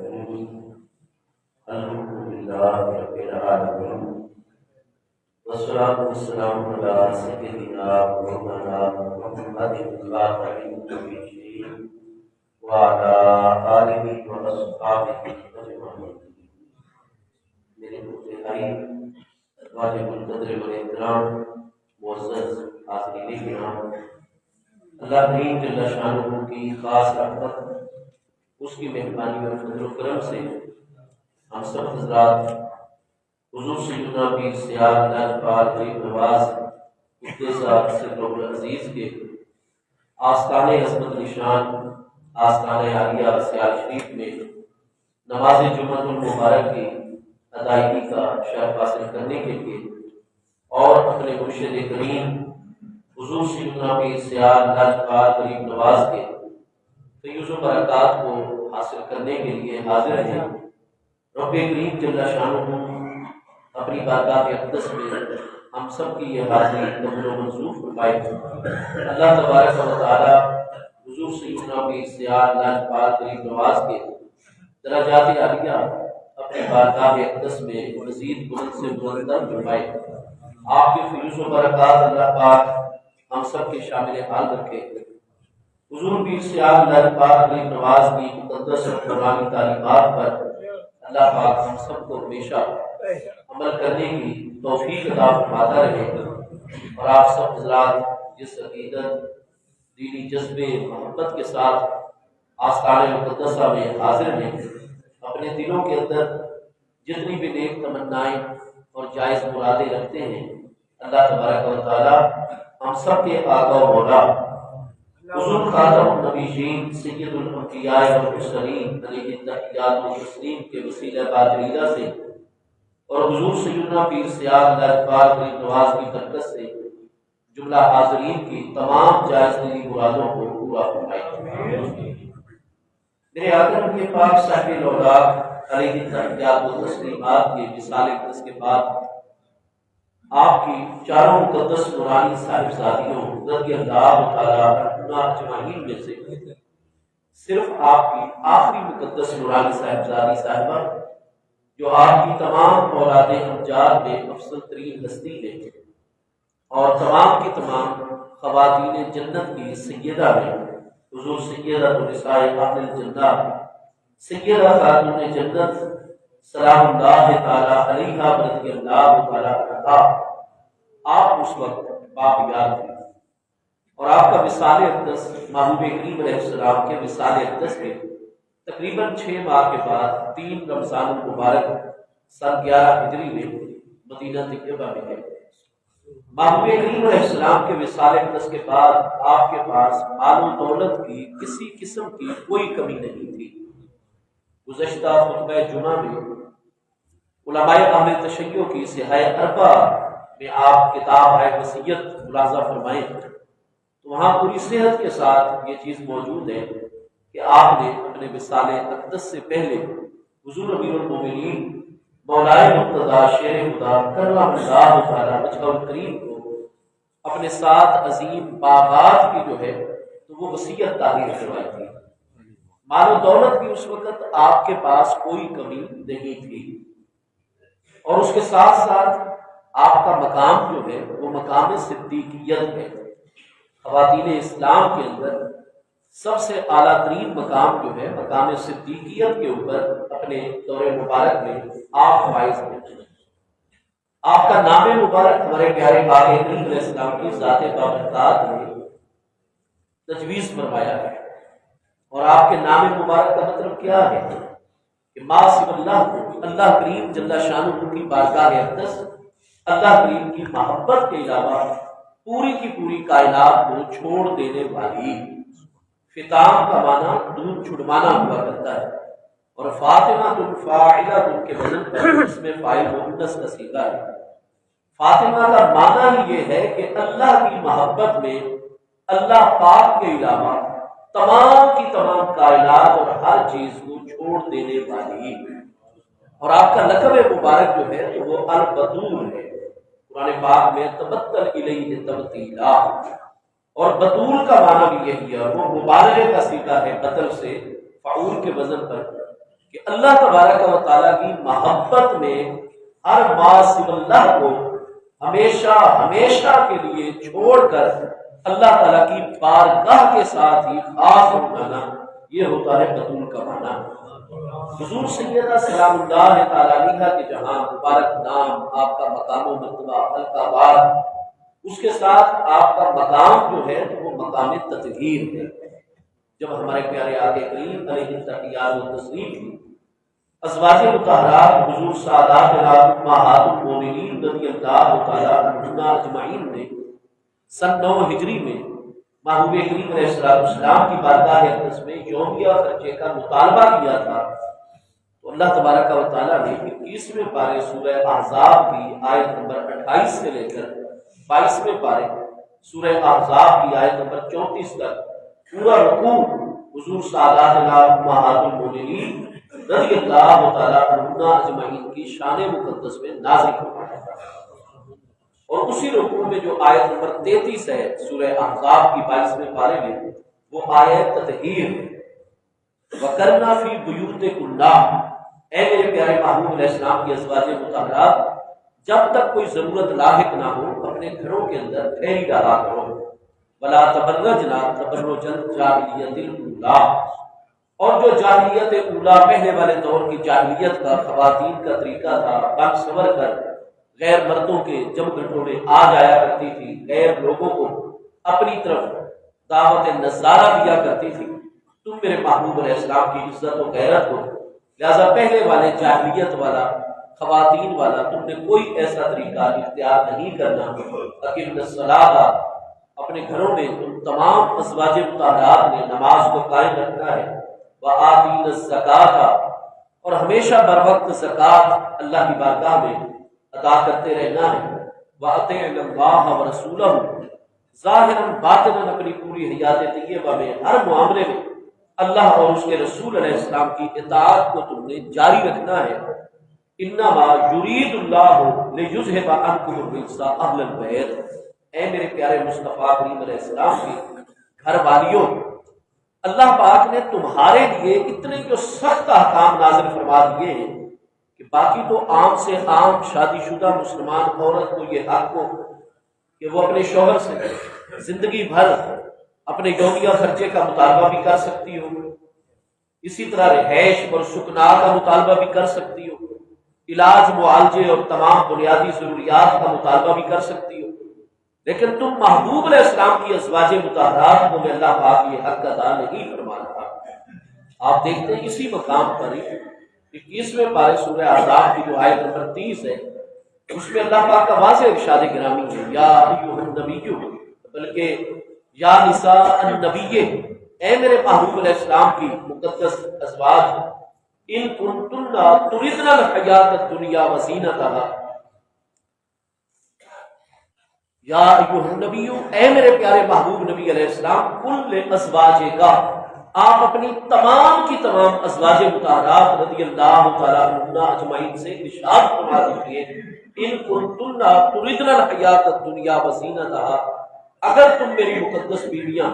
الرحيم الحمد لله رب العالمين والصلاة والسلام على سيدنا مولانا محمد الخاتم النبيين وعلى آله وأصحابه أجمعين. میرے بھائی واجب القدر والاحترام معزز حاضرین کرام، اللہ کریم جل شانہ کی خاص رحمت، اس کی مہربانی اور فضل و کرم سے ہم سب حضرات حضور سیدنا پیر سیال لاجپال غریب نواز سر العزیز کے آستان عظمت نشان آستان عالیہ سیال شریف میں نماز جمعہ المبارک کی ادائیگی کا شرف حاصل کرنے کے لیے اور اپنے مرشد کریم حضور سیدنا پیر سیال لاجپال غریب نواز کے فیض و برکات کو حاصل کرنے کے لیے حاضر ہیں، رب کریم جل شانہ اپنی بارگاہ اقدس میں ہم سب کی یہ حاضری قبول و منظور فرمائے۔ اللہ تبارک و تعالی حضور سیدنا پیر سیال لاجپال غریب نواز کے درجات عالیہ اپنی بارگاہ اقدس میں مزید بلند سے بلندتر فرمائے۔ آپ کے فیض و برکات اللہ پاک ہم سب کے شامل حال رکھے۔ حضور پیر سیال لاجپال غریب نواز کی مقدس اور قرآنی تعلیمات پر اللہ پاک ہم سب کو ہمیشہ عمل کرنے کی توفیق عطا فرماتا رہے، اور آپ سب حضرات جس عقیدت، دینی جذبے، محبت کے ساتھ آستان مقدسہ میں حاضر ہیں، اپنے دلوں کے اندر جتنی بھی نیک تمنائیں اور جائز مرادیں رکھتے ہیں، اللہ تبارک و تعالی ہم سب کے آقا و مولا حضور خاتم النبیین سید الانبیاء والمرسلین علیہ التحیات والتسلیم کے وسیلہ باجریدہ سے اور حضور سیدنا پیر سیال لاجپال غریب نواز کی برکت سے جملہ حاضرین کی تمام جائز دلی مرادوں کو پورا فرمائے۔ میرے آقا کے پاک صاحب لولاک علیہ التحیات والتسلیمات کے وصال اقدس کے بعد آپ کی چاروں مقدس نورانی صاحبزادیوں رضی اللہ تعالی عنہا اجمعین میں سے صرف آپ کی آخری مقدس نورانی صاحبزادی صاحبہ جو آپ کی تمام اولاد امجاد میں افضل ترین ہستی ہے اور تمام کی تمام خواتین جنت کی سیدہ ہے، حضور سیدہ النساء اہل الجنہ سیدہ خاتون جنت سلام اللہ تعالی علیہا رضی اللہ تعالی عنہا، آپ اس وقت باقیات تھے اور آپ کا وصال اقدس محبوب کریم علیہ السلام کے وصال اقدس کے تقریباً 6 ماہ کے بعد 3 رمضان المبارک سن 11 ہجری میں مدینہ طیبہ میں ہے۔ محبوب کریم علیہ السلام کے وصال اقدس کے بعد آپ کے پاس مال و دولت کی کسی قسم کی کوئی کمی نہیں تھی۔ گزشتہ خطبہ جمعہ میں علماء اہل تشیع کی صحائے اربع میں آپ کتاب ہے وصیت ملاحظہ فرمائیں تو وہاں پوری صحت کے ساتھ یہ چیز موجود ہے کہ آپ نے اپنے وصال اقدس سے پہلے حضور امیر المومنین مولائے مقتدی شیر خدا کرم اللہ تعالی وجہہ الکریم کو اپنے ساتھ عظیم باغات کی جو ہے تو وہ وصیت تعلیم کروائی تھی۔ مال و دولت کی اس وقت آپ کے پاس کوئی کمی نہیں تھی، اور اس کے ساتھ ساتھ آپ کا مقام جو ہے وہ مقام صدیقیت ہے۔ خواتین اسلام کے اندر سب سے اعلیٰ ترین مقام جو ہے مقام صدیقیت کے اوپر اپنے دور مبارک میں آپ فائز ہیں۔ آپ کا نام مبارک ہمارے پیارے آقا کریم علیہ السلام کی ذات بابرکات نے تجویز فرمایا ہے، اور آپ کے نام مبارک کا مطلب کیا ہے کہ ما سوی اللہ کو اللہ کریم جل شانہ کی بارگاہ اقدس اللہ کریم کی محبت کے علاوہ پوری کی پوری کائنات کو چھوڑ دینے والی، فتام کا معنی دودھ چھڑوانا ہوا کرتا ہے، اور فاطمہ فاعلہ کے وزن پر اس میں فاعل مؤنث کا صیغہ ہے۔ فاطمہ کا معنی ہی یہ ہے کہ اللہ کی محبت میں اللہ پاک کے علاوہ تمام کی تمام کائنات اور ہر چیز کو چھوڑ دینے والی، اور آپ کا لقب مبارک جو ہے تو وہ البتول ہے۔ قرآن پاک میں تبتل الیہ تبتیلا، اور بطول کا معنی بھی یہی ہے، وہ مبالغے کا صیغہ ہے، بطل سے فعول کے وزن پر کہ اللہ تبارک و تعالیٰ کی محبت میں ہر ما سوی اللہ کو ہمیشہ ہمیشہ کے لیے چھوڑ کر اللہ تعالیٰ کی بارگاہ کے ساتھ ہی خاص ہو جانا، یہ ہوتا ہے بطول کا معنی۔ حضور سیدہ سلام اللہ تعالیٰ علیہ کے جہاں مبارک نام، آپ کا مقام و مرتبہ حلقہ بات، اس کے ساتھ آپ کا مقام جو ہے تو وہ مقام تطہیر ہے۔ جب ہمارے پیارے آقا کریم علیہ التحیات و تسلیم کی ازواج مطہرات حضور سادات امہات المومنین رضی اللہ تعالیٰ عنہن اجمعین نے سن 9 ہجری میں محبوب کریم علیہ السلام کی بارگاہ اقدس میں یومیہ خرچے کا مطالبہ کیا تھا، تو اللہ تبارک و تعالیٰ نے 21ویں پارے سورہ احزاب کی آیت نمبر 28 سے لے کر 22ویں پارے سورہ احزاب کی آیت نمبر 34 تک پورا رکوع حضور سادات امہات المومنین رضی اللہ تعالیٰ عنہن اجمعین کی شان مقدس میں نازل فرمایا تھا۔ اور اسی رکوع میں جو آیت نمبر 33 ہے سورہ احزاب کی 22ویں پارے میں، وہ آیت تطہیر وَقَرْنَا فِي بُيُوتِكُنَّ، اے میرے پیارے محبوب علیہ السلام کی ازواج مطہرات، جب تک کوئی ضرورت لاحق نہ ہو اپنے گھروں کے اندر ٹھہری رہا کرو، وَلَا تَبَرَّجْنَا تَبَرُّجَ الْجَاهِلِيَّةِ الْأُولَىٰ، اور جو جاہلیت اولا پہلے والے دور کی جاہلیت کا خواتین کا طریقہ تھا، بن سنور کر غیر مردوں کے جمگھٹوں میں آ جایا کرتی تھی، غیر لوگوں کو اپنی طرف دعوت نظارہ دیا کرتی تھی، تم میرے محبوب علیہ السلام کی عزت و غیرت ہو، لہذا پہلے والے جاہلیت والا خواتین والا تم نے کوئی ایسا طریقہ اختیار نہیں کرنا۔ اقیموا الصلاۃ، اپنے گھروں میں تم تمام ازواج مطہرات نے نماز کو قائم رکھنا ہے، وآتینا الزکاۃ، اور ہمیشہ بر وقت زکوٰۃ اللہ کی بارگاہ میں ادا کرتے رہنا ہے، وَأَطِعْنَا اللَّهَ وَرَسُولَهُ، ظاہراً باطناً اپنی پوری حیات طیبہ میں ہر معاملے میں اللہ اور اس کے رسول علیہ السلام کی اطاعت کو تم نے جاری رکھنا ہے۔ انما یرید اللہ لیذھب عنکم الرجس اہل البیت، اے میرے پیارے مصطفیٰ کریم علیہ السلام کی گھر والیوں، اللہ پاک نے تمہارے لیے اتنے جو سخت احکام نازل فرما دیے ہیں کہ باقی تو عام سے عام شادی شدہ مسلمان عورت کو یہ حق ہو کہ وہ اپنے شوہر سے زندگی بھر اپنے یومیہ خرچے کا مطالبہ بھی کر سکتی ہو، اسی طرح رہائش اور سکنا کا مطالبہ بھی کر سکتی ہو، علاج معالجے اور تمام بنیادی ضروریات کا مطالبہ بھی کر سکتی ہو، لیکن تم محبوب علیہ السلام کی ازواج مطہرات کو میں اللہ پاک یہ حق ادا نہیں فرما رہا۔ آپ دیکھتے ہیں اسی مقام پر ہی 21ویں پارے سورہ احزاب کی جو آیت نمبر 30 ہے، اس میں اللہ پاک کا واضح ارشاد گرامی ہے، یا ایھا النبی، بلکہ یا نساء النبی، اے میرے محبوب علیہ السلام کی مقدس ازواج، ان کنتن تردن الحیات الدنیا وزینتہا، یا ایھا النبی، اے میرے پیارے محبوب نبی علیہ السلام، کل ازواجک، آپ اپنی تمام کی تمام ازواج مطہرات رضی اللہ تعالیٰ عنہن اجمعین سے ارشاد فرما دیجیے، ان کنتن تردن الحیات الدنیا وزینتہا، اگر تم میری مقدس بیویاں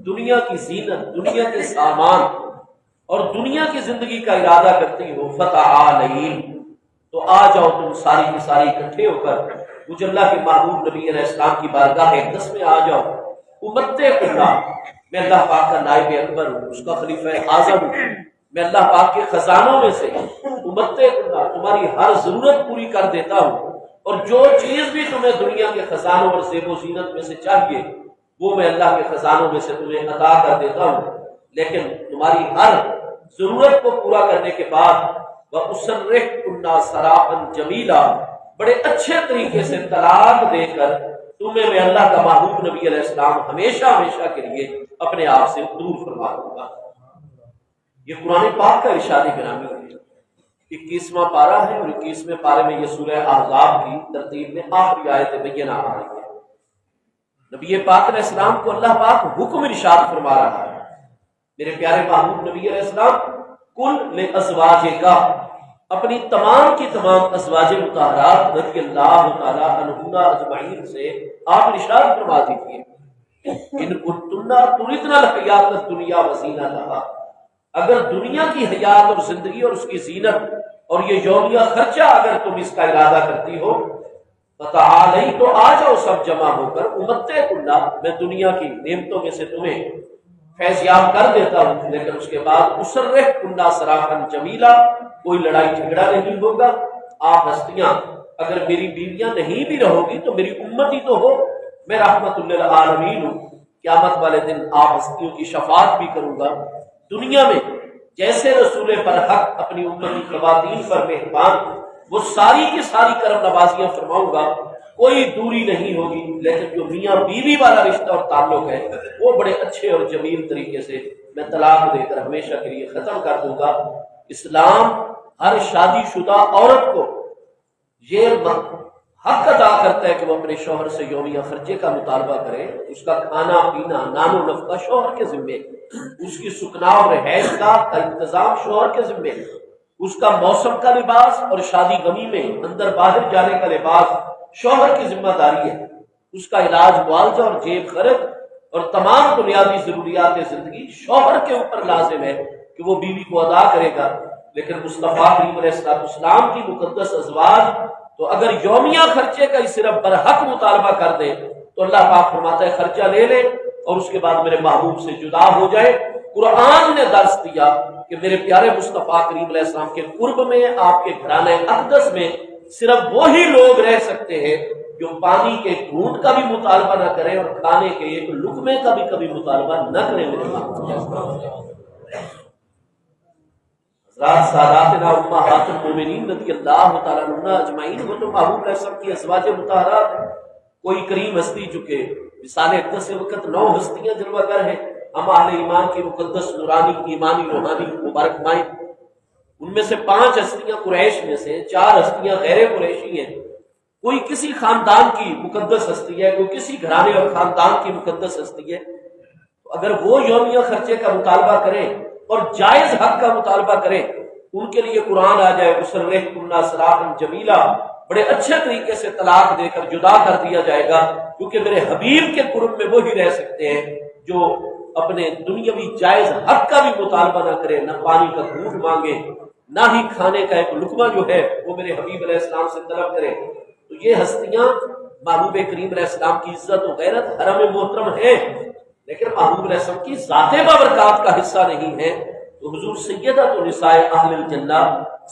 دنیا کی زینت، دنیا کے سامان اور دنیا کی زندگی کا ارادہ کرتی ہو، فتعالین، تو آ جاؤ تم ساری کی ساری اکٹھے ہو کر مجھے اللہ کے محبوب نبی علیہ السلام کی بارگاہ اقدس میں آ جاؤ۔ امت اللہ، میں اللہ پاک کا نائب اکبر ہوں، اس کا خلیفہ اعظم ہوں، میں اللہ پاک کے خزانوں میں سے امت اللہ تمہاری ہر ضرورت پوری کر دیتا ہوں، اور جو چیز بھی تمہیں دنیا کے خزانوں اور زیب و زینت میں سے چاہیے وہ میں اللہ کے خزانوں میں سے تمہیں عطا کر دیتا ہوں، لیکن تمہاری ہر ضرورت کو پورا کرنے کے بعد وَأُسَرِّحْكُنَّ سَرَاحًا جَمِيلًا، بڑے اچھے طریقے سے طلاق دے کر تمہیں میں اللہ کا محبوب نبی علیہ السلام ہمیشہ ہمیشہ کے لیے اپنے آپ سے دور فرما دوں گا۔ یہ قرآن پاک کا ارشاد گرامی ہے، 21واں پارہ ہے، اور 21ویں پارے میں یہ سورہ احزاب کی ترتیب میں آخری آیت بینہ آ رہی ہے۔ نبی پاک علیہ السلام کو اللہ پاک حکم ارشاد فرما رہا ہے، میرے پیارے محبوب نبی علیہ السلام، کل لازواجک، اپنی تمام کی تمام ازواج مطہرات رضی اللہ تعالیٰ عنہن اجمعین سے آپ ارشاد فرما دیجیے، ان کنتن تردن الحیات الدنیا وزینتہا، اگر دنیا کی حیات اور زندگی اور اس کی زینت اور یہ یومیہ خرچہ اگر تم اس کا ارادہ کرتی ہو، فتعالی تو آ جاؤ سب جمع ہو کر، امتع کلّا، میں دنیا کی نعمتوں میں سے تمہیں فیضیاب کر دیتا ہوں، لیکن اس کے بعد اسرح کلّا سراحا جمیلا، کوئی لڑائی جھگڑا نہیں ہوگا۔ آپ ہستیاں اگر میری بیویاں نہیں بھی رہو گی تو میری امت ہی تو ہو، میں رحمت للعالمین ہوں، قیامت والے دن آپ ہستیوں کی شفاعت بھی کروں گا۔ دنیا میں جیسے رسول پر حق اپنی امتی خواتین پر مہربان، وہ ساری کی ساری کرم نوازیاں فرماؤں گا، کوئی دوری نہیں ہوگی، لیکن جو میاں بیوی والا رشتہ اور تعلق ہے وہ بڑے اچھے اور جمیل طریقے سے میں طلاق دے کر ہمیشہ کے لیے ختم کر دوں گا۔ اسلام ہر شادی شدہ عورت کو یہ حق ادا کرتا ہے کہ وہ اپنے شوہر سے یومیہ خرچے کا مطالبہ کرے، اس کا کھانا پینا نان و نفقہ شوہر کے ذمے، اس کی سکنا اور رہائش کا انتظام شوہر کے ذمے، اس کا موسم کا لباس اور شادی غمی میں اندر باہر جانے کا لباس شوہر کی ذمہ داری ہے، اس کا علاج معالجہ اور جیب خرچ اور تمام بنیادی ضروریات زندگی شوہر کے اوپر لازم ہے کہ وہ بیوی کو ادا کرے گا۔ لیکن مصطفیٰ کریم علیہ السلام کی مقدس ازواج تو اگر یومیہ خرچے کا ہی صرف برحق مطالبہ کر دے تو اللہ پاک فرماتا ہے خرچہ لے لے اور اس کے بعد میرے محبوب سے جدا ہو جائے۔ قرآن نے درس دیا کہ میرے پیارے مصطفیٰ کریم علیہ السلام کے قرب میں، آپ کے گھرانے اقدس میں صرف وہی لوگ رہ سکتے ہیں جو پانی کے گھونٹ کا بھی مطالبہ نہ کریں اور کھانے کے ایک لقمے کا بھی کبھی مطالبہ نہ کریں۔ میرے محبوب حضرات ساداتنا امہات المومنین رضی اللہ تعالیٰ عنہ اجمعین، وہ تو محبوب علیہ السلام کی ازواج مطہرات ہیں۔ کوئی کریم ہستی چکے مثال اقدس وقت 9 ہستیاں جلوہ گر ہیں، ہم اہل ایمان کی مقدس نورانی ایمانی روحانی مبارک مائیں، ان میں سے 5 ہستیاں قریش میں سے، 4 ہستیاں غیر قریشی ہیں۔ کوئی کسی خاندان کی مقدس ہستی ہے، کوئی کسی گھرانے اور خاندان کی مقدس ہستی ہے، تو اگر وہ یومیہ خرچے کا مطالبہ کریں اور جائز حق کا مطالبہ کریں، ان کے لیے قرآن آ جائے اسرح کلّا سراحا جمیلا، بڑے اچھے طریقے سے طلاق دے کر جدا کر دیا جائے گا، کیونکہ میرے حبیب کے قرب میں وہی رہ سکتے ہیں جو اپنے دنیاوی جائز حق کا بھی مطالبہ نہ کرے، نہ پانی کا گھونٹ مانگے، نہ ہی کھانے کا ایک لقمہ جو ہے وہ میرے حبیب علیہ السلام سے طلب کرے۔ تو یہ ہستیاں محبوب کریم علیہ السلام کی عزت و غیرت حرم محترم ہے، لیکن محبوب علیہ السلام کی ذات بابرکات کا حصہ نہیں ہے۔ تو حضور سیدہ تو نساء اہل الجنہ،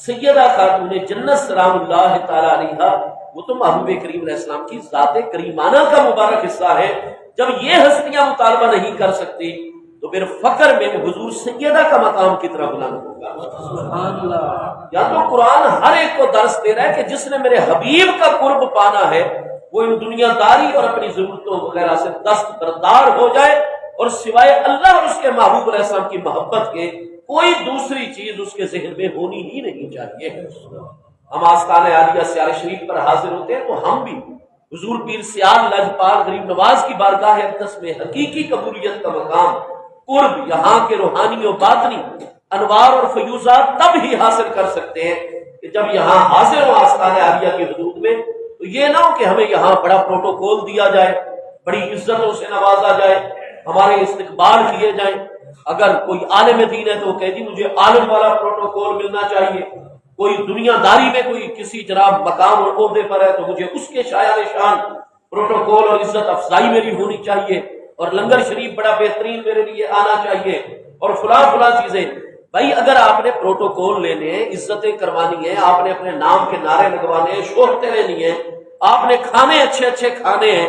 سیدہ خاتون جنت سلام اللہ تعالی علیہا، وہ تو محبوب کریم علیہ السلام کی ذات کریمانہ کا مبارک حصہ ہے۔ جب یہ ہستیاں مطالبہ نہیں کر سکتی تو پھر فقر میں حضور سیدہ کا مقام کتنا بلند ہوگا۔ سبحان اللہ۔ یا تو قرآن ہر ایک کو درس دے رہا ہے کہ جس نے میرے حبیب کا قرب پانا ہے وہ ان دنیا داری اور اپنی ضرورتوں وغیرہ سے دستبردار ہو جائے، اور سوائے اللہ اور اس کے محبوب علیہ السلام کی محبت کے کوئی دوسری چیز اس کے ذہن میں ہونی ہی نہیں چاہیے۔ ہم آستان عالیہ سیارہ شریف پر حاضر ہوتے ہیں تو ہم بھی حضور پیر سیال لاجپال غریب نواز کی بارگاہ اقدس میں حقیقی قبولیت کا مقام، قرب، یہاں کے روحانی و باطنی انوار اور فیوزات تب ہی حاصل کر سکتے ہیں کہ جب یہاں حاضر ہو آستان عالیہ کی حدود میں۔ تو یہ نہ ہو کہ ہمیں یہاں بڑا پروٹوکول دیا جائے، بڑی عزتوں سے نوازا جائے، ہمارے استقبال کیے جائیں۔ اگر کوئی عالم دین ہے تو وہ کہہ دی مجھے عالم والا پروٹوکول ملنا چاہیے، کوئی دنیا داری میں کوئی کسی جناب مقام اور عہدے پر ہے تو مجھے اس کے شایان شان پروٹوکول اور عزت افزائی میری ہونی چاہیے، اور لنگر شریف بڑا بہترین میرے لیے آنا چاہیے، اور فلاں فلاں چیزیں۔ بھائی اگر آپ نے پروٹوکول لینے ہیں، عزتیں کروانی ہیں، آپ نے اپنے نام کے نعرے لگوانے ہیں، شہرتیں لینی ہیں، آپ نے کھانے اچھے اچھے کھانے ہیں،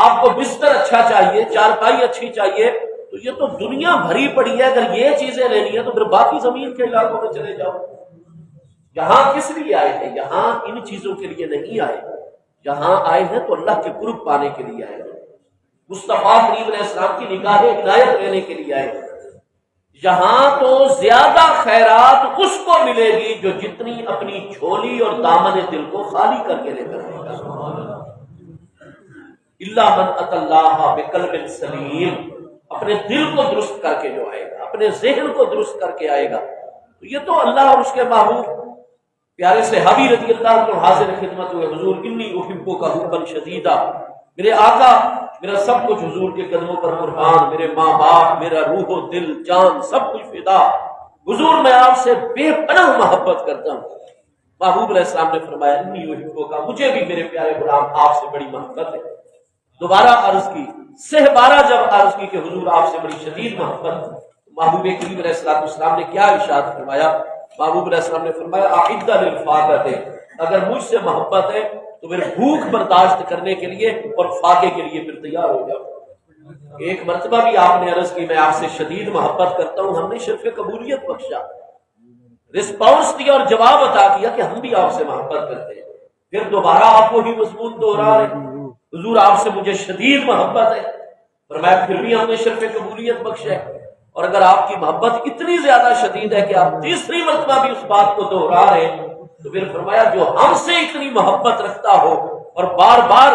آپ کو بستر اچھا چاہیے، چارپائی اچھی چاہیے، تو یہ تو دنیا بھری پڑی ہے۔ اگر یہ چیزیں لینی ہے تو پھر باقی زمین کے علاقوں میں چلے جاؤ۔ یہاں کس لیے آئے ہیں؟ یہاں ان چیزوں کے لیے نہیں آئے، یہاں آئے ہیں تو اللہ کے قرب پانے کے لیے آئے ہیں، مصطفیٰ کریم علیہ السلام کی نگاہ عنایت لینے کے لیے آئے ہیں۔ یہاں تو زیادہ خیرات اس کو ملے گی جو جتنی اپنی جھولی اور دامن دل کو خالی کر کے لے کر آئے گا۔ اللہ من اتى اللہ بقلب سلیم، اپنے دل کو درست کر کے جو آئے گا، اپنے ذہن کو درست کر کے آئے گا۔ تو یہ تو اللہ اور اس کے محبوب پیارے صحابی رضی اللہ عنہ حاضر خدمت ہوئے، حضور انی احبک حبا شدیدا، میرے آقا میرا سب کچھ حضور کے قدموں پر قربان، میرے ماں باپ، میرا روح و دل جان سب کچھ فدا، حضور میں آپ سے بے پناہ محبت کرتا ہوں۔ محبوب علیہ السلام نے فرمایا انی احبک، مجھے بھی میرے پیارے غلام آپ سے بڑی محبت ہے۔ دوبارہ عرض کی، سہ بارہ جب عرض کی کہ حضور آپ سے بڑی شدید محبت، محبوب کریم علیہ السلام نے کیا ارشاد فرمایا؟ محبوب علیہ السلام نے فرمایا اعد للفاقۃ، اگر مجھ سے محبت ہے تو پھر بھوک برداشت کرنے کے لیے اور فاقے کے لیے پھر تیار ہو جاؤ۔ ایک مرتبہ بھی آپ نے عرض کی میں آپ سے شدید محبت کرتا ہوں، ہم نے شرف قبولیت بخشا، رسپانس دیا اور جواب عطا کیا کہ ہم بھی آپ سے محبت کرتے ہیں۔ پھر دوبارہ آپ وہی مضمون دوہرا رہے، حضور آپ سے مجھے شدید محبت ہے، فرمایا پھر بھی ہم نے شرف قبولیت بخشا ہے۔ اور اگر آپ کی محبت اتنی زیادہ شدید ہے کہ آپ تیسری مرتبہ بھی اس بات کو دوہرا رہے ہیں، تو پھر فرمایا جو ہم سے اتنی محبت رکھتا ہو اور بار بار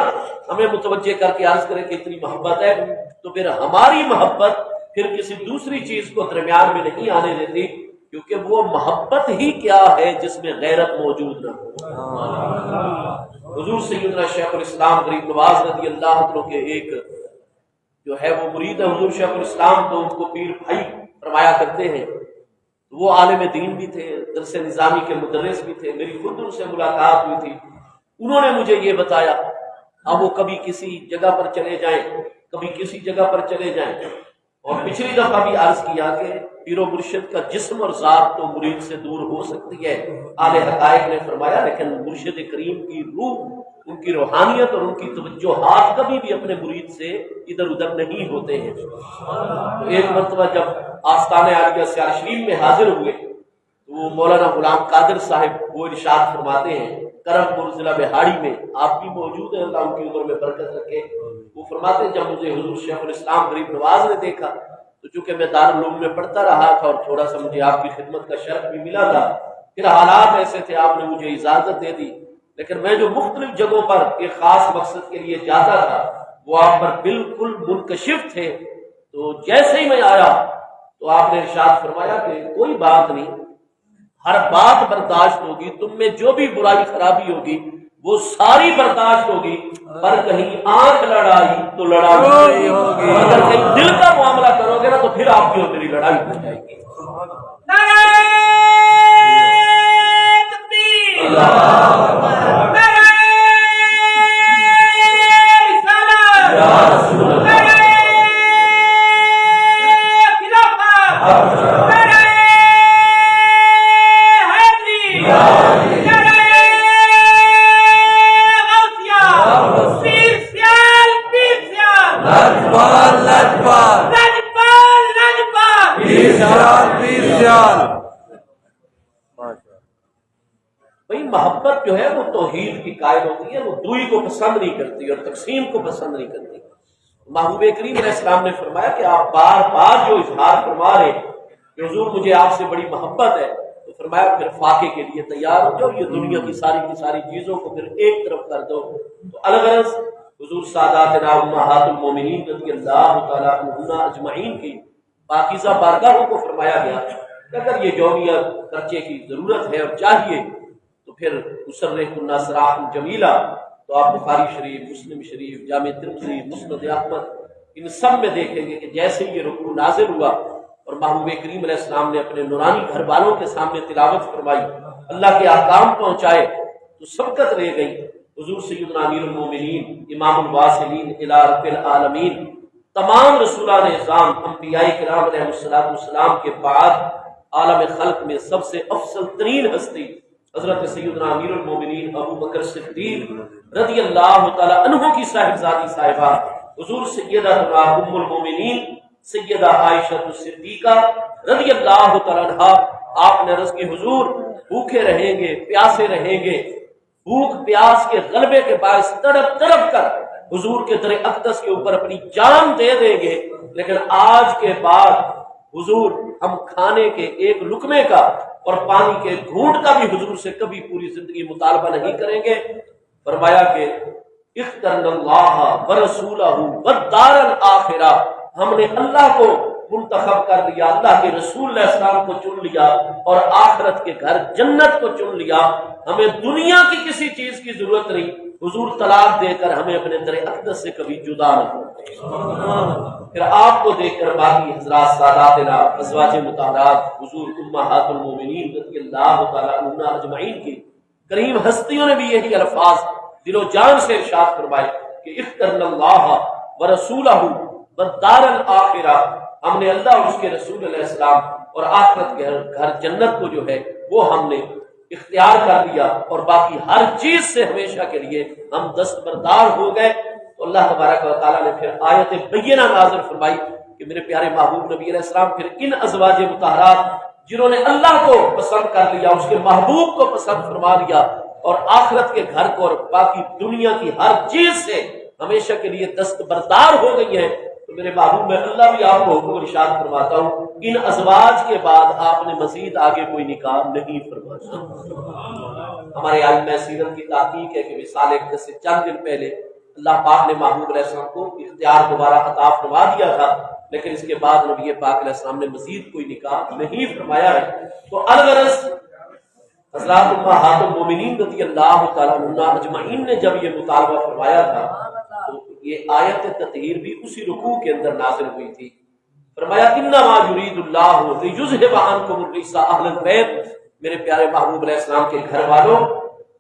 ہمیں متوجہ کر کے عرض کرے کہ اتنی محبت ہے، تو پھر ہماری محبت پھر کسی دوسری چیز کو درمیان میں نہیں آنے دیتی، کیونکہ وہ محبت ہی کیا ہے جس میں غیرت موجود نہ ہو۔ حضور سیدنا شیخ الاسلام غریب نواز رضی اللہ عنہ کے ایک جو ہے وہ مرید ہے حضور شیخ الاسلام، تو ان کو پیر بھائی فرمایا کرتے ہیں، وہ عالم دین بھی تھے، درس نظامی کے مدرس بھی تھے، میری خود ان سے ملاقات ہوئی تھی۔ انہوں نے مجھے یہ بتایا، اب وہ کبھی کسی جگہ پر چلے جائیں، کبھی کسی جگہ پر چلے جائیں، اور پچھلی دفعہ بھی عرض کیا کہ پیر و مرشد کا جسم اور ذات تو مرید سے دور ہو سکتی ہے، اعلی حقائق نے فرمایا، لیکن مرشد کریم کی روح، ان کی روحانیت اور ان کی توجہات کبھی بھی اپنے مرید سے ادھر ادھر نہیں ہوتے ہیں۔ تو ایک مرتبہ جب آستانہ عالیہ سیال شریف میں حاضر ہوئے تو وہ مولانا غلام قادر صاحب وہ ارشاد فرماتے ہیں، کرم پور ضلع بہاڑی میں آپ بھی موجود ہیں، اللہ ان کی عمر میں برکت رکھے، وہ فرماتے ہیں جب مجھے حضور شیخ الاسلام غریب نواز نے دیکھا تو چونکہ میں دارالعلوم میں پڑھتا رہا تھا اور تھوڑا سا مجھے آپ کی خدمت کا شرف بھی ملا تھا، پھر حالات ایسے تھے آپ نے مجھے اجازت دے دی، لیکن میں جو مختلف جگہوں پر ایک خاص مقصد کے لیے جاتا تھا وہ آپ پر بالکل منکشف تھے، تو جیسے ہی میں آیا تو آپ نے ارشاد فرمایا کہ کوئی بات نہیں، ہر بات برداشت ہوگی، تم میں جو بھی برائی خرابی ہوگی وہ ساری برداشت ہوگی، پر کہیں آنکھ لڑائی تو لڑائی ہوگی، اگر کہیں دل کا معاملہ کرو گے نا تو پھر آپ کی اور میری لڑائی ہو جائے گی۔ بھئی محبت جو ہے وہ توحید کی قائل ہوتی ہے، وہ دوئی کو پسند نہیں کرتی اور تقسیم کو پسند نہیں کرتی۔ محبوب کریم علیہ السلام نے فرمایا کہ آپ بار بار جو اظہار فرما رہے کہ حضور مجھے آپ سے بڑی محبت ہے، تو فرمایا پھر فاقے کے لیے تیار ہو جاؤ، یہ دنیا کی ساری چیزوں کو پھر ایک طرف کر دو۔ تو الغرض حضور ساداتنا امہات المومنین رضی اللہ تعالیٰ عنہن اجمعین کی پاکیزہ بارگاہوں کو فرمایا گیا کہ اگر یہ یومیہ خرچے کی ضرورت ہے اور چاہیے تو پھر اسرح الناس راحا جمیلہ، تو آپ بخاری شریف، مسلم شریف، جامع ترمذی، مسند احمد، ان سب میں دیکھیں گے کہ جیسے یہ رکوع نازل ہوا اور محبوب کریم علیہ السلام نے اپنے نورانی گھر والوں کے سامنے تلاوت فرمائی، اللہ کے احکام پہنچائے، تو سبقت رہ گئی۔ حضور سیدنا امیر المومنین امام الواصلین الی رب العالمین، تمام رسولان اعظام انبیاء کرام علیہ السلام کے بعد عالم خلق میں سب سے افضل ترین ہستی حضرت سیدنا امیر المومنین ابو بکر صدیق رضی اللہ تعالی عنہ کی صاحبزادی صاحبہ حضور سیدنا ام المومنین سیدہ عائشہ صدیقہ رضی اللہ تعالی عنہا، آپ نے عرض کی حضور بھوکے رہیں گے، پیاسے رہیں گے، بھوک پیاس کے غلبے کے باعث تڑپ تڑپ کر حضور کے در اقدس کے اوپر اپنی جان دے دیں گے، لیکن آج کے بعد حضور ہم کھانے کے ایک لقمے کا اور پانی کے گھونٹ کا بھی حضور سے کبھی پوری زندگی مطالبہ نہیں کریں گے۔ فرمایا کہ اخترنا اللہ ورسولہ والدار الآخرہ، ہم نے اللہ کو منتخب کر لیا، اللہ کے رسول علیہ السلام کو چن لیا اور آخرت کے گھر جنت کو چن لیا، ہمیں دنیا کی کسی چیز کی ضرورت نہیں، حضور طلاق دے کر ہمیں اپنے در اقدس سے کبھی جدا نہ کریں۔ پھر آپ کو دیکھ کر باقی حضرات ساداتنا ازواج مطہرات حضور امہات المومنین رضی اللہ تعالیٰ عنہ اجمعین کی کریم ہستیوں نے بھی یہی الفاظ دل و جان سے ارشاد فرمائے کہ اخترنا اللہ ورسولہ والدار الآخرہ، ہم نے اللہ اور اس کے رسول علیہ السلام اور آخرت کے گھر جنت کو جو ہے وہ ہم نے اختیار کر لیا، اور باقی ہر چیز سے ہمیشہ کے لیے ہم دستبردار ہو گئے۔ تو اللہ تبارک و تعالیٰ نے پھر آیت بینہ نازل فرمائی کہ میرے پیارے محبوب نبی علیہ السلام پھر ان ازواج مطہرات جنہوں نے اللہ کو پسند کر لیا، اس کے محبوب کو پسند فرما لیا، اور آخرت کے گھر کو اور باقی دنیا کی ہر چیز سے ہمیشہ کے لیے دستبردار ہو گئی ہیں، تو میرے محبوب میں اللہ بھی آپ کو حکم ارشاد فرماتا ہوں ان ازواج کے بعد آپ نے مزید آگے کوئی نکاح نہیں فرمانا۔ ہمارے عالم سیرت کی تحقیق ہے کہ وصال اقدس سے چند دن پہلے اللہ پاک نے محبوب علیہ السلام کو اختیار دوبارہ عطا فرما دیا تھا، لیکن اس کے بعد نبی پاک علیہ السلام نے مزید کوئی نکاح نہیں فرمایا ہے۔ تو الغرض حضرات امہات المومنین رضی اللہ تعالیٰ عنہ اجمعین نے جب یہ مطالبہ فرمایا تھا تو یہ آیت تطہیر بھی اسی رکوع کے اندر نازل ہوئی تھی۔ فرمایا انما یرید اللہ لیذھب عنکم الرجس اہل البیت، میرے پیارے محبوب علیہ السلام کے گھر والوں،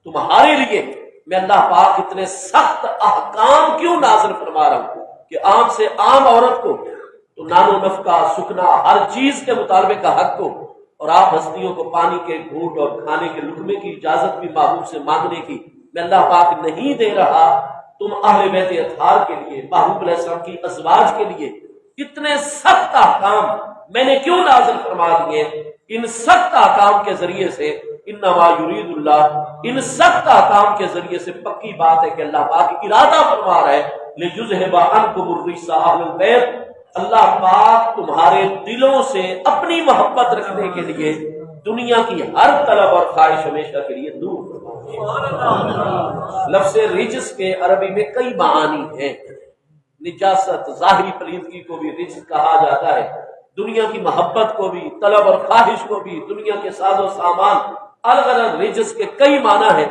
تمہارے لیے میں اللہ پاک اتنے سخت احکام کیوں نازل فرما رہا ہوں کہ عام سے عام عورت کو تو نان و نفقہ سکنا ہر چیز کے مطالبے کا حق کو، اور آپ ہستیوں کو پانی کے گھونٹ اور کھانے کے لقمے کی اجازت بھی محبوب سے مانگنے کی میں اللہ پاک نہیں دے رہا، تم اہل بیت اطہار کے لیے محبوب علیہ السلام کی ازواج کے لیے اتنے سخت احکام میں نے کیوں نازل فرما دیے؟ ان سخت احکام کے ذریعے سے انما یرید اللہ، ان سخت احکام کے ذریعے سے پکی بات ہے کہ اللہ پاک ارادہ فرما رہا ہے لیذھب عنکم الرجس اہل البیت، اللہ پاک تمہارے دلوں سے اپنی محبت رکھنے کے لیے دنیا کی ہر طلب اور خواہش ہمیشہ کے لیے دور فرما۔ لفظ رجس کے عربی میں کئی معانی ہیں، نجاست ظاہری پلیدگی کو بھی رجس کہا جاتا ہے، دنیا کی محبت کو بھی، طلب اور خواہش کو بھی، دنیا کے ساز و سامان، الگ الگ رجس کے کئی معنی ہیں،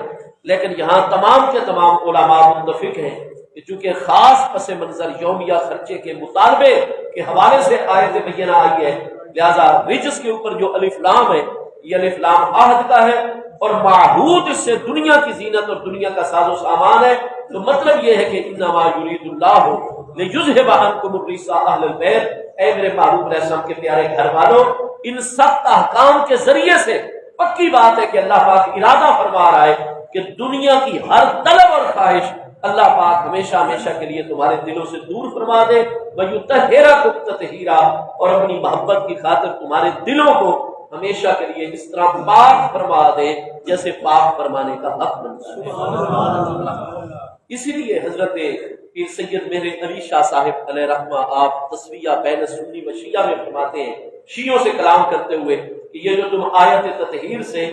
لیکن یہاں تمام کے تمام علماء متفق ہیں کہ چونکہ خاص پس منظر یومیہ خرچے کے مطالبے کے حوالے سے آیت بینہ آئی ہے، لہذا رجس کے اوپر جو الف لام ہے یہ الف لام عہد کا ہے، اور معہود اس سے دنیا کی زینت اور دنیا کا ساز و سامان ہے، تو مطلب یہ ہے کہ انما یرید اللہ لیذھب عنکم الرجس اہل البیت، اے میرے محبوب علیہ السلام کے پیارے گھر والوں، ان سخت احکام کے ذریعے سے پکی بات ہے کہ اللہ پاک ارادہ فرما رہا ہے کہ دنیا کی ہر طلب اور خواہش اللہ پاک ہمیشہ ہمیشہ کے لیے تمہارے دلوں سے دور فرما دے، وَيُطَهِّرَكُمْ تَطْهِيرًا، اور اپنی محبت کی خاطر تمہارے دلوں کو ہمیشہ کے لیے اس طرح پاک فرما دے جیسے پاک فرمانے کا حق بنتا ہے۔ اسی لیے حضرت پیر سید مہر علی شاہ صاحب علیہ رحمہ آپ تصفیہ بین سنی و شیعہ میں فرماتے ہیں، شیعوں سے کلام کرتے ہوئے کہ یہ جو تم آیت تطہیر سے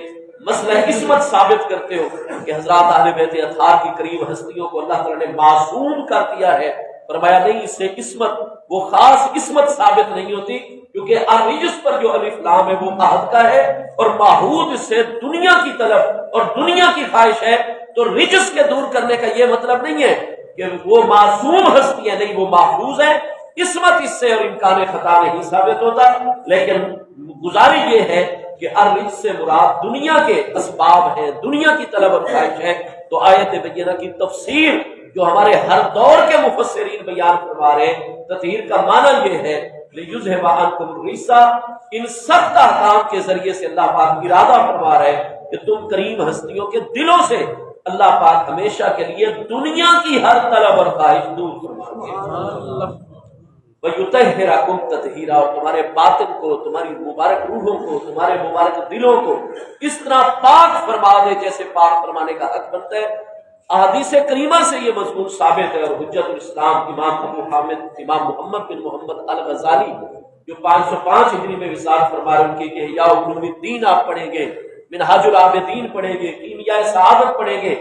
مسئلہ عصمت ثابت کرتے ہو کہ حضرات اہل بیت اطہار کی قریب ہستیوں کو اللہ تعالیٰ نے معصوم کر دیا ہے، فرمایا نہیں، اس سے عصمت وہ خاص عصمت ثابت نہیں ہوتی، کیونکہ الرجس پر جو الف لام ہے وہ عہد کا ہے، اور معہود اس سے دنیا کی طلب اور دنیا کی خواہش ہے، تو رجس کے دور کرنے کا یہ مطلب نہیں ہے کہ وہ معصوم ہستیاں، نہیں، وہ محفوظ ہیں، عصمت اس سے اور امکان خطا نہیں ثابت ہوتا، لیکن گزارش یہ ہے کہ الرجس سے مراد دنیا کے اسباب ہیں، دنیا کی طلب اور خواہش ہے۔ تو آیت بینہ کی تفسیر جو ہمارے ہر دور کے مفسرین بیان فرما رہے ہیں، تطہیر کا معنی یہ ہے لیذھب عنکم الرجس، ان سخت احکام کے ذریعے سے اللہ پاک ارادہ فرما رہے ہیں کہ تم کریم ہستیوں کے دلوں سے اللہ پاک ہمیشہ کے لیے دنیا کی ہر طلب اور خواہش دور فرما دے، وَيُطَهِّرَكُمْ تَطْهِيرًا، اور تمہارے باطن کو، تمہاری مبارک روحوں کو، تمہارے مبارک دلوں کو اس طرح پاک فرما دے جیسے پاک فرمانے کا حق بنتا ہے۔ احادیث کریمہ سے یہ مضمون ثابت ہے، اور حجت الاسلام امام ابو حامد امام محمد بن محمد الغزالی جو 505 ہجری میں وصال فرما رہے، ان کے احیاء علوم الدین آپ پڑھیں گے، منہاج العابدین پڑھیں گے، کیمیاء سعادت پڑھیں گے،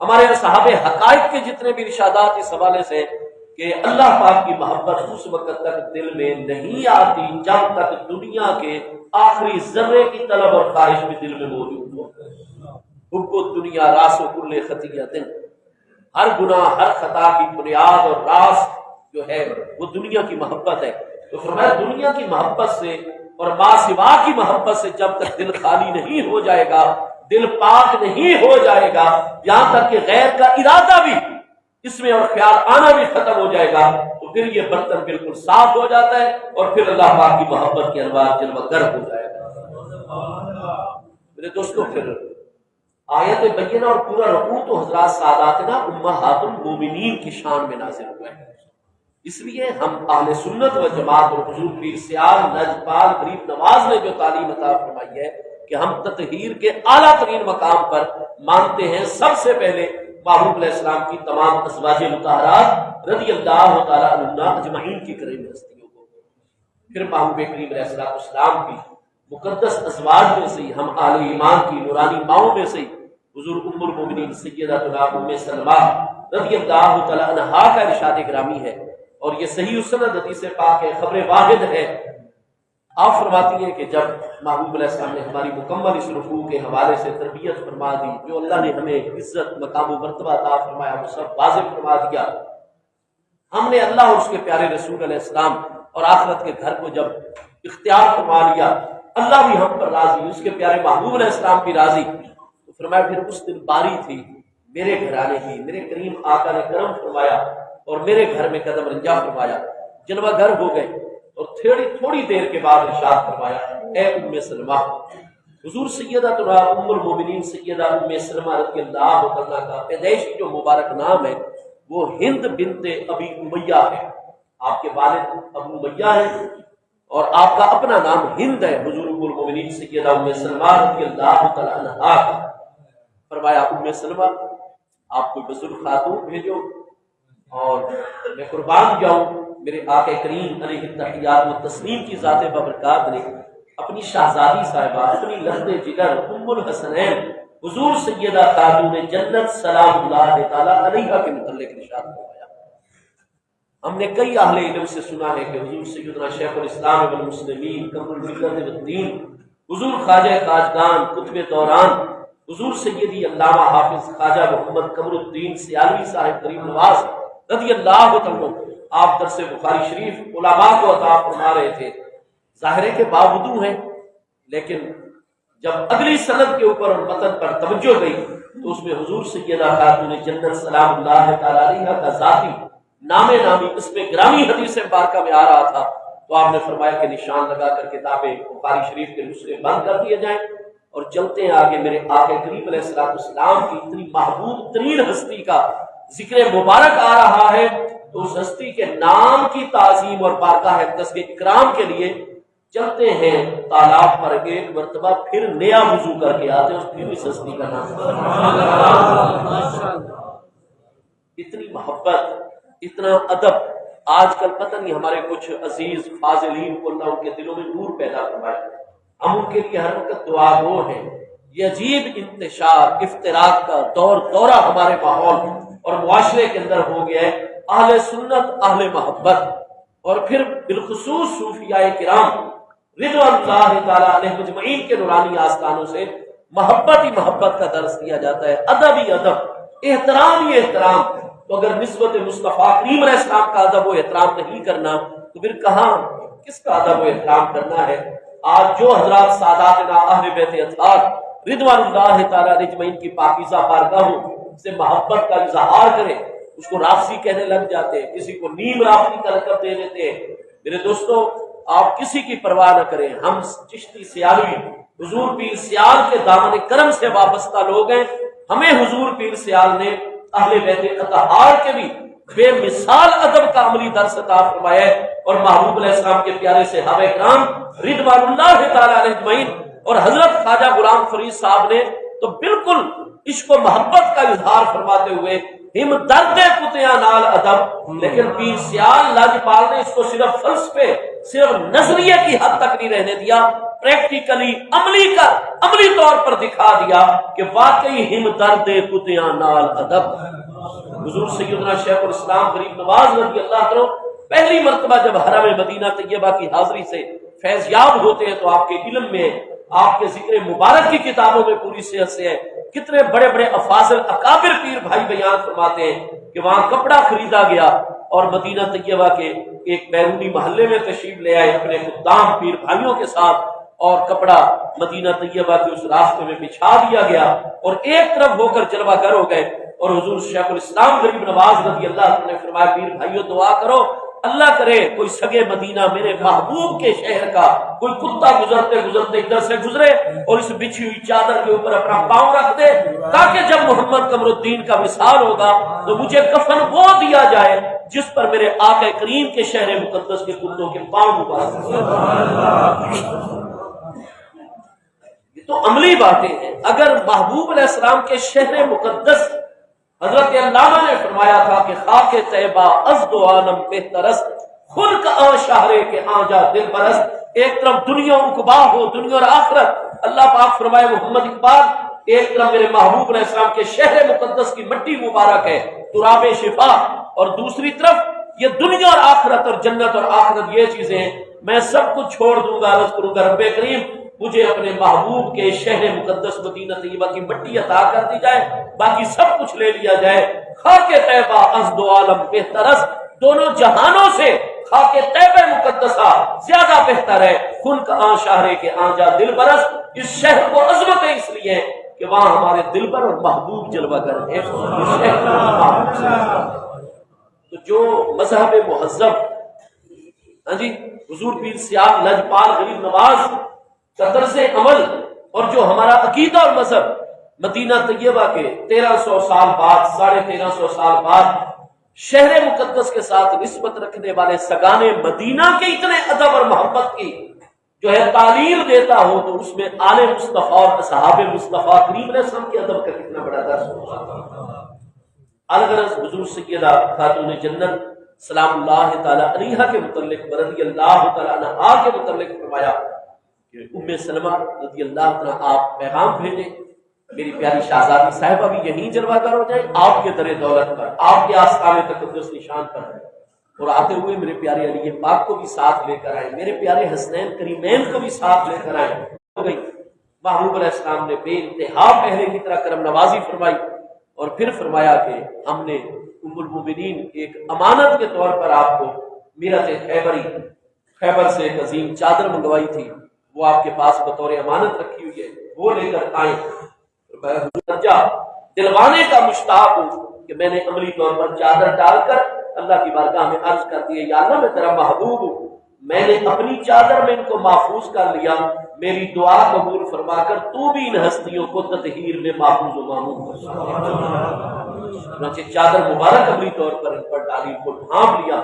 ہمارے اصحاب حقائق کے جتنے بھی ارشادات اس حوالے سے کہ اللہ پاک کی محبت اس وقت تک دل میں نہیں آتی جب تک دنیا کے آخری ذرے کی طلب اور خواہش بھی دل میں موجود ہو۔ حب الدنیا راس کل خطیۃ، ہر گناہ ہر خطا کی بنیاد اور راس جو ہے وہ دنیا کی محبت ہے۔ تو فرمایا دنیا کی محبت سے اور ما سوا کی محبت سے جب تک دل خالی نہیں ہو جائے گا، دل پاک نہیں ہو جائے گا، یہاں تک کہ غیر کا ارادہ بھی اس میں اور خیال آنا بھی ختم ہو جائے گا، تو پھر یہ برتن بالکل صاف ہو جاتا ہے اور پھر اللہ پاک کی محبت کے انوار جلوہ گر ہو جائے گا۔ میرے دوستو، پھر آیت بینہ اور پورا رکوع تو حضرات ساداتنا امہات المومنین کی شان میں نازل ہوا ہے۔ اس لیے ہم اہل سنت و جماعت اور حضور پیر سیال نجپال غریب نواز نے جو تعلیم عطا فرمائی ہے کہ ہم تطہیر کے اعلیٰ ترین مقام پر مانتے ہیں سب سے پہلے محبوب علیہ السلام کی تمام ازواج مطہرات رضی اللہ تعالی عنہن اجمعین کی کریم ہستیوں کو، پھر محبوب کریم علیہ السلام کی مقدس ازواج میں سے ہم اہل ایمان کی نورانی ماؤں میں سے حضور ام المؤمنین سیدتنا ام سلمہ رضی اللہ تعالی عنہا کا ارشاد گرامی ہے، اور یہ صحیح السند حدیث پاک ہے، خبر واحد ہے۔ آپ فرماتی ہیں کہ جب محبوب علیہ السلام نے ہماری مکمل اس رفوع کے حوالے سے تربیت فرما دی، جو اللہ نے ہمیں عزت مقام و مرتبہ عطا فرمایا وہ سب واضح فرما دیا، ہم نے اللہ اور اس کے پیارے رسول علیہ السلام اور آخرت کے گھر کو جب اختیار فرما لیا، اللہ بھی ہم پر راضی، اس کے پیارے محبوب علیہ السلام بھی راضی، تو فرمایا پھر اس دن باری تھی میرے گھرانے کی، میرے کریم آقا نے کرم فرمایا اور میرے گھر میں قدم رنجا فرمایا، جلوہ گر ہو گئے، اور تھوڑی دیر کے بعد ارشاد فرمایا اے ام سلمہ، حضور سیدتنا ام المومنین سیدہ ام سلمہ رضی اللہ عنہا کا پیدائشی جو مبارک نام ہے وہ ہند بنت ابی امیہ ہے، آپ کے والد ابو امیہ ہیں اور آپ کا اپنا نام ہند ہے، حضور ام المومنین سیدہ ام سلمہ رضی اللہ تعالی عنہا کا۔ فرمایا ام سلمہ آپ کوئی بزرگ خاتون بھیجو اور میں قربان جاؤں، میرے آقا کریم علیہ التحیات و تسلیم کی ذات بابرکات نے اپنی شہزادی صاحبہ، اپنی لخت جگر ام الحسنین حضور سیدہ خاتون جنت سلام اللہ تعالی علیہا کے متعلق ارشاد فرمایا۔ ہم نے کئی اہل علم سے سنا ہے کہ حضور سیدنا شیخ الاسلام والمسلمین قمر الملت والدین، حضور خواجہ خواجگان قطب دوران، حضور سیدی علامہ حافظ خواجہ محمد قمر الدین سیالوی صاحب غریب نواز رضی اللہ عنہ، آپ درس بخاری شریف علماء کو عطا فرما رہے تھے، ظاہر ہے کہ باوجود ہیں، لیکن جب اگلی سند کے اوپر اور متن پر توجہ گئی تو اس میں حضور سیدہ خاتون جنت سلام اللہ تعالی علیہا کا ذاتی نام نامی اس میں گرامی حدیث مبارکہ میں آ رہا تھا، تو آپ نے فرمایا کہ نشان لگا کر کتابیں بخاری شریف کے نسخے بند کر دیے جائیں اور چلتے ہیں آگے۔ میرے آقا کریم علیہ السلام کی اتنی محبوب ترین ہستی کا ذکر مبارک آ رہا ہے، تو اس ہستی کے نام کی تعظیم اور بارگاہ اقدس کے اکرام کے لیے چلتے ہیں تالاب پر، ایک مرتبہ پھر نیا وضو کر کے آتے ہیں اور پھر اس ہستی کا نام۔ اتنی محبت، اتنا ادب، آج کل پتہ نہیں ہمارے کچھ عزیز فاضلین کو اللہ ان کے دلوں میں نور پیدا فرمائے، ہم ان کے لیے ہر وقت دعا گو ہیں۔ یہ عجیب انتشار افتراق کا دورہ ہمارے ماحول اور معاشرے کے اندر ہو گیا ہے، اہل سنت اہل محبت اور پھر بالخصوص صوفیاء کرام رضوان اللہ تعالی علیہ مجمعین کے نورانی آستانوں سے محبت ہی محبت کا درس دیا جاتا ہے، ادب ہی ادب، احترام ہی احترام۔ تو اگر نسبت مصطفیٰ کریم علیہ السلام کا ادب و احترام نہیں کرنا تو پھر کہاں کس کا ادب و احترام کرنا ہے؟ آج جو حضرات ساداتنا اہل بیت اطہار رضوان اللہ تعالی علیہ اجمعین کی پاکیزہ بارگاہوں سے محبت کا اظہار کریں، اس کو رافضی کہنے لگ جاتے ہیں، کسی کو نیم رافضی کا لقب دے دیتے ہیں۔ میرے دوستو، آپ کسی کی پرواہ نہ کریں، ہم چشتی سیالوی حضور پیر سیال کے دامن کرم سے وابستہ لوگ ہیں، ہمیں حضور پیر سیال نے اہل بیت اطہار کے بھی بے مثال ادب کا عملی درس عطا فرمایا ہے، اور محبوب علیہ السلام کے پیارے صحابہ کرام رضوان اللہ تعالی علیہ اجمعین اور حضرت خواجہ غلام فرید صاحب نے تو بالکل عشق و محبت کا اظہار فرماتے ہوئے ہم درد کتیاں نال ادب، لیکن پیر سیال لاجپال نے اس کو صرف فلسفے، صرف نظریے کی حد تک نہیں رہنے دیا، پریکٹیکلی عملی طور پر دکھا دیا کہ واقعی ہم درد کتیاں نال ادب۔ حضور سیدنا شیخ الاسلام غریب نواز رضی اللہ عنہ پہلی مرتبہ جب حرم مدینہ طیبہ کی حاضری سے فیض یاب ہوتے ہیں تو آپ کے علم میں، آپ کے ذکر مبارک کی کتابوں میں پوری صحت سے ہے کتنے بڑے بڑے افاضل اکابر پیر بھائی بیان فرماتے ہیں کہ وہاں کپڑا خریدا گیا اور مدینہ طیبہ کے ایک بیرونی محلے میں تشریف لے آئے اپنے خدام پیر بھائیوں کے ساتھ، اور کپڑا مدینہ طیبہ کے اس راستے میں بچھا دیا گیا اور ایک طرف ہو کر جلوہ گر ہو گئے۔ اور حضور شیخ الاسلام غریب نواز رضی اللہ عنہ نے فرمایا پیر بھائیوں دعا کرو، اللہ کرے کوئی سگے مدینہ میرے محبوب کے شہر کا کوئی کتا گزرتے گزرتے ادھر سے گزرے اور اس بچھی ہوئی چادر کے اوپر اپنا پاؤں رکھ دے، تاکہ جب محمد قمر الدین کا وصال ہوگا تو مجھے کفن وہ دیا جائے جس پر میرے آقا کریم کے شہر مقدس کے کتوں کے پاؤں مبارک۔ یہ تو عملی باتیں ہیں۔ اگر محبوب علیہ السلام کے شہر مقدس، حضرت علامہ نے فرمایا تھا کہ خاک طیبہ از دو عالم بہترست، خلق آن شہرے کے آن جا دل برست۔ ایک طرف دنیا عقبا ہو، دنیا اور آخرت، اللہ پاک فرمائے محمد اقبال ایک طرف میرے محبوب علیہ السلام کے شہر مقدس کی مٹی مبارک ہے تراب شفا، اور دوسری طرف یہ دنیا اور آخرت اور جنت اور آخرت یہ چیزیں ہیں، میں سب کچھ چھوڑ دوں گا، عرض کروں گا رب کریم مجھے اپنے محبوب کے شہر مقدس مدینہ طیبہ کی مٹی عطا کر دی جائے، باقی سب کچھ لے لیا جائے۔ خاک طیبہ از دو عالم بہترست، دونوں جہانوں سے خاک طیبہ مقدسہ زیادہ بہتر ہے۔ خلق آن شہرے کے آن جا دل برس، اس شہر کو عظمت ہے اس لیے کہ وہاں ہمارے دل پر اور محبوب جلوہ گر ہے۔ تو جو مذہب مہذب، ہاں جی، حضور پیر سیاہ لجپال غریب نواز کا طرز عمل اور جو ہمارا عقیدہ اور مذہب مدینہ طیبہ کے 1300 سال بعد، 1350 سال بعد شہر مقدس کے ساتھ نسبت رکھنے والے سگانے مدینہ کے اتنے ادب اور محبت کی جو ہے تعلیم دیتا ہو، تو اس میں آل مصطفیٰ اور اصحاب مصطفیٰ کریم علیہ السلام کے ادب کا کتنا بڑا درس ہوگا۔ الغرض حضور سیدہ خاتون جنت سلام اللہ تعالی علیہا کے متعلق رضی اللہ تعالی عنہا کے متعلق فرمایا کہ ام سلمہ رضی اللہ عنہ آپ پیغام بھیجیں میری پیاری شہزادی صاحبہ بھی یہیں جلوہ گر ہو جائے آپ کے در دولت پر، آپ کے آستان تقدس نشان پر، اور آتے ہوئے میرے پیارے علی پاک کو بھی ساتھ لے کر آئے، میرے پیارے حسنین کریمین کو بھی ساتھ لے کر آئے۔ ہو گئی محبوب علیہ السلام نے بے انتہا پہلے کی طرح کرم نوازی فرمائی، اور پھر فرمایا کہ ہم نے ام المومنین ایک امانت کے طور پر آپ کو میرت خیبر سے ایک عظیم چادر منگوائی تھی، وہ آپ کے پاس بطور امانت رکھی ہوئی ہے، وہ لے کر آئیں۔ دلوانے کا مشتاق ہوں کہ میں نے عملی طور پر چادر ڈال کر اللہ کی بارگاہ میں عرض کر دی، یا اللہ میں تیرا محبوب ہوں، میں نے اپنی چادر میں ان کو محفوظ کر لیا، میری دعا قبول فرما کر تو بھی ان ہستیوں کو تطہیر میں محفوظ و معمول کر۔ چادر مبارک عملی طور پر ان پر ڈالی، کو ڈھانپ لیا،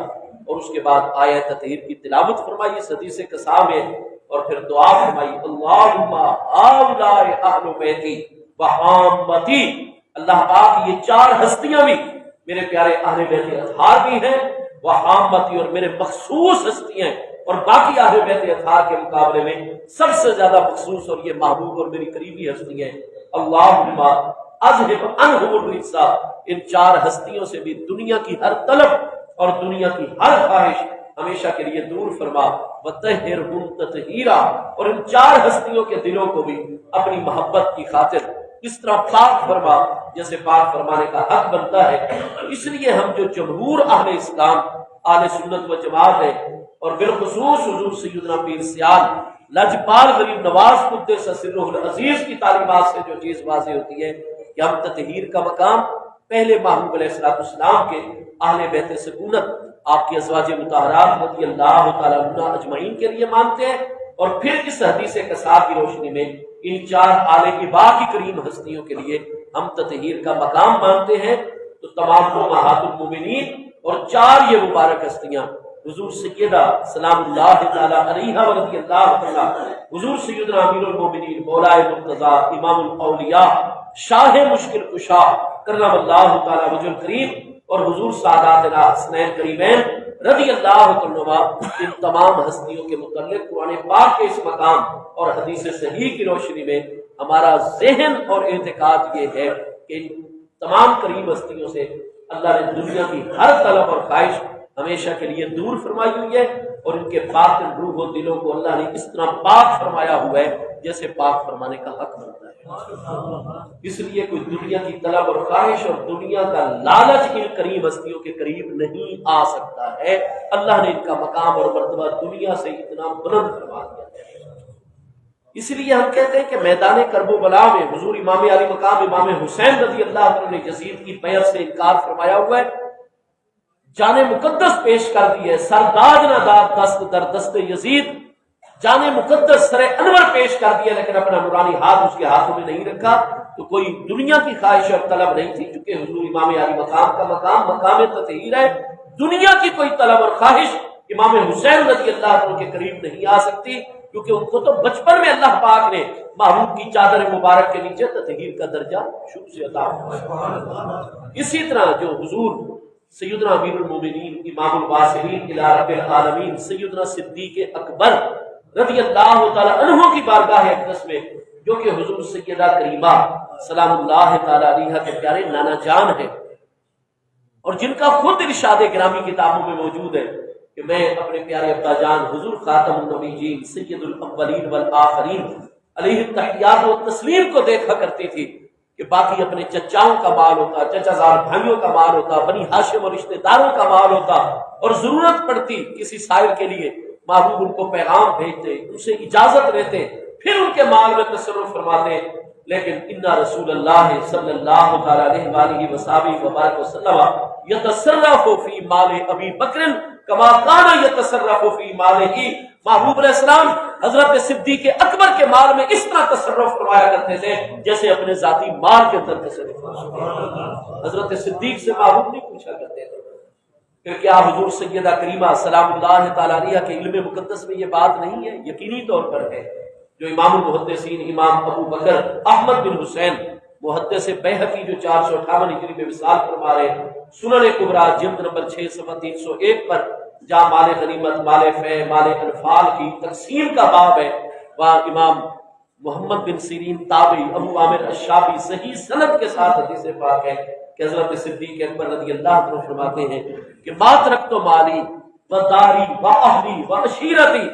اور اس کے بعد آیت تطہیر کی تلاوت فرمائی اس حدیث قصہ میں، اور پھر دعا فرمائی اللہم ہؤلاء اہل بیتی وحامتی، اللہ پاک یہ چار ہستیاں بھی میرے پیارے اہل بیت اطہار بھی ہیں، وحامتی اور میرے مخصوص ہستیاں، اور باقی اہل بیت اطہار کے مقابلے میں سب سے زیادہ مخصوص اور یہ محبوب اور میری قریبی ہستی ہیں۔ اللہم اذہب عنہم الرجس، ان چار ہستیوں سے بھی دنیا کی ہر طلب اور دنیا کی ہر خواہش ہمیشہ کے لیے دور فرما، وطہرہم تطہیرا، اور ان چار ہستیوں کے دلوں کو بھی اپنی محبت کی خاطر اس طرح پاک فرما جیسے پاک فرمانے کا حق بنتا ہے۔ اس لیے ہم جو جمہور اہل اسلام اہل سنت و جماعت ہے، اور بالخصوص حضور سیدنا پیر سیال لجپال غریب نواز قدس سرہ العزیز کی تعلیمات سے جو چیز واضح ہوتی ہے کہ ہم تطہیر کا مقام پہلے محبوب علیہ السلام کے اہل بیت سکونت آپ کی ازواج مطہرات رضی اللہ تعالیٰ عنہ اجمعین کے لیے مانتے ہیں، اور پھر اس حدیث قصہ کی روشنی میں ان چار آل ابا کی کریم ہستیوں کے لیے ہم تطہیر کا مقام مانتے ہیں۔ تو تمام امہات المومنین اور چار یہ مبارک ہستیاں حضور سیدہ سلام اللہ تعالی علیہا رضی اللہ تعالی، حضور سیدنا امیر المومنین مولا مرتضی امام الاولیاء شاہ مشکل کشا کرم اللہ تعالی وجہ الکریم، اور حضور ساداتنا حسنین کریمین رضی اللہ عنہما، ان تمام ہستیوں کے متعلق قرآن پاک کے اس مقام اور حدیث صحیح کی روشنی میں ہمارا ذہن اور اعتقاد یہ ہے کہ تمام کریم ہستیوں سے اللہ نے دنیا کی ہر طلب اور خواہش ہمیشہ کے لیے دور فرمائی ہوئی ہے، اور ان کے باطن روح و دلوں کو اللہ نے اس طرح پاک فرمایا ہوا ہے جیسے پاک فرمانے کا حق بنتا ہے۔ اس لیے کوئی دنیا کی طلب اور خواہش اور دنیا کا لالچ ان کریم ہستیوں کے قریب نہیں آ سکتا ہے۔ اللہ نے ان کا مقام اور مرتبہ دنیا سے اتنا بلند فرما دیا ہے۔ اس لیے ہم کہتے ہیں کہ میدان کرب و بلا میں حضور امام علی مقام امام حسین رضی اللہ عنہ نے یزید کی بیعت سے انکار فرمایا ہوا ہے، جان مقدس پیش کر دی ہے، سرداج نہ داد دست در دست یزید، جان مقدس سر انور پیش کر دیا، لیکن اپنا نورانی ہاتھ اس کے ہاتھوں میں نہیں رکھا۔ تو کوئی دنیا کی خواہش اور طلب نہیں تھی، چونکہ حضور امام علی مقام کا مقام تطہیر ہے۔ دنیا کی کوئی طلب اور خواہش امام حسین رضی اللہ عنہ کے قریب نہیں آ سکتی، کیونکہ ان کو تو بچپن میں اللہ پاک نے محبوب کی چادر مبارک کے نیچے تطہیر کا درجہ شروع سے عطا فرمایا۔ اسی طرح جو حضور سیدنا امیر المومنین امام الواصلین الی رب العالمین سیدنا صدیق اکبر رضی اللہ تعالی عنہ کی بارگاہ اقدس میں، جو کہ حضور سیدہ کریمہ سلام اللہ تعالی علیہا کے پیارے نانا جان ہیں، اور جن کا خود ارشاد گرامی کتابوں میں موجود ہے کہ میں اپنے پیارے ابا جان حضور خاتم النبیین سید الاولین والآخرین علیہ التحیات و تسلیم کو دیکھا کرتی تھی کہ باقی اپنے چچاؤں کا مال ہوتا، چچا زار بھائیوں کا مال ہوتا، بنی ہاشم اور رشتہ داروں کا مال ہوتا، اور ضرورت پڑتی کسی سائل کے لیے محبوب ان کو پیغام بھیجتے، ان سے اجازت لیتے، پھر ان کے مال میں تصرف فرماتے۔ لیکن ان رسول اللہ صلی اللہ تعالی علیہ وآلہ وصحبہ وبارک وسلم یتصرف فی مال ابی بکر کما کان یتصرف فی مالہ، محبوب علیہ السلام حضرت صدیق اکبر کے مال میں اس طرح تصرف فرمایا کرتے تھے جیسے اپنے ذاتی مال کے اندر تصرف فرمایا۔ حضرت صدیق سے محبوب نہیں پوچھا کرتے تھے۔ پھر کیا حضور سیدہ کریمہ سلام اللہ تعالی علیہا کے علم مقدس میں یہ بات نہیں ہے؟ یقینی طور پر ہے۔ جو امام المحدثین امام ابو بکر احمد بن حسین محدث بیہقی جو 458 ہجری میں وصال فرما رہے ہیں، سنن کبریٰ جلد نمبر 6 صفحہ 301 پر جہاں مال غنیمت، مال فے، مال انفال کی تقسیم کا باب ہے، وہاں امام محمد بن سیرین تابعی ابو عامر الشابی صحیح سند کے ساتھ حدیث پاک ہے کہ حضرت صدیق اکبر رضی اللہ عنہ فرماتے ہیں کہ ما ترکت مالی و داری و اہلی و عشیرتی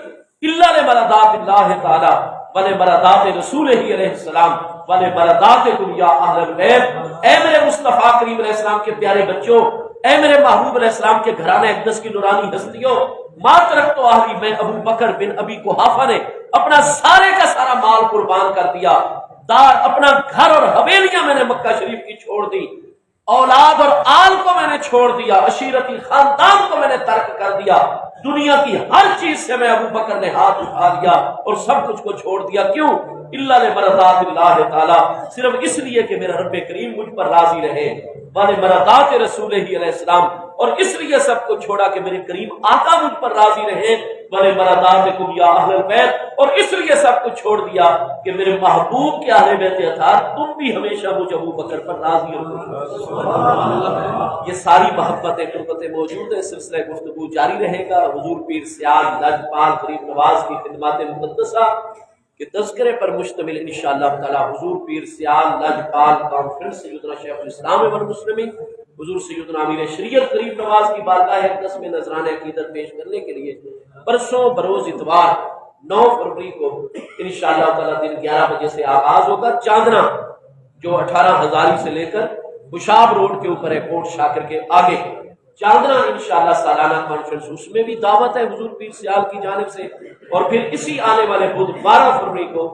الا لمرضات اللہ تعالی ولمرضات رسولہ علیہ السلام ولمرضاتکم یا اہل البیت۔ اے میرے مصطفیٰ کریم علیہ السلام کے پیارے بچوں، اے میرے محبوب علیہ السلام کے گھرانے اقدس کی نورانی ہستیوں، ما ترکت اہلی، میں ابو بکر بن ابی قحافہ نے اپنا سارے کا سارا مال قربان کر دیا، اپنا گھر اور حویلیاں میں نے مکہ شریف کی چھوڑ دی، اولاد اور آل کو میں نے چھوڑ دیا، عشیرتی خاندان کو میں نے ترک کر دیا، دنیا کی ہر چیز سے میں ابو بکر نے ہاتھ اٹھا لیا اور سب کچھ کو چھوڑ دیا۔ کیوں؟ الا لمرضات اللہ تعالی، صرف اس لیے کہ میرا رب کریم مجھ پر راضی رہے، ولمرضات رسولہ علیہ السلام، اور اس لیے سب کو چھوڑا کہ میرے کریم آقا مجھ پر راضی رہے، ولمرضاتکم یا اہل البیت، اور اس لیے سب کچھ چھوڑ دیا کہ میرے محبوب کے اہل بیت اطہار تم بھی ہمیشہ مجھ ابو بکر پر راضی ہو۔ یہ ساری محبتیں قربتیں موجود ہیں، سلسلہ گفتگو جاری رہے گا۔ حضور پیر سیال لاجپال غریب نواز کی خدمات مقدسہ کے تذکرے پر مشتمل انشاءاللہ تعالی حضور پیر سیال لاجپال کانفرنس سیدنا شیخ الاسلام والمسلمین حضور سیدنا امیر شریعت غریب نواز کی بارگاہ اقدس میں نذرانہ عقیدت پیش کرنے کے لیے پرسوں بروز اتوار 9 فروری کو انشاءاللہ تعالی دن 11 بجے سے آغاز ہوگا۔ چاندنا جو 18 ہزاری سے لے کر خوشاب روڈ کے اوپر ہے، کوٹ شاکر کے آگے چاندنا انشاءاللہ سالانہ کانفرنس، اس میں بھی دعوت ہے حضور پیر سیال کی جانب سے، اور پھر اسی آنے والے بدھ 12 فروری کو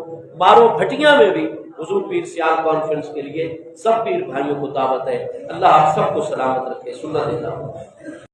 مارو بھٹیاں میں بھی حضور پیر سیال کانفرنس کے لیے سب پیر بھائیوں کو دعوت ہے۔ اللہ آپ سب کو سلامت رکھے، سنت اللہ۔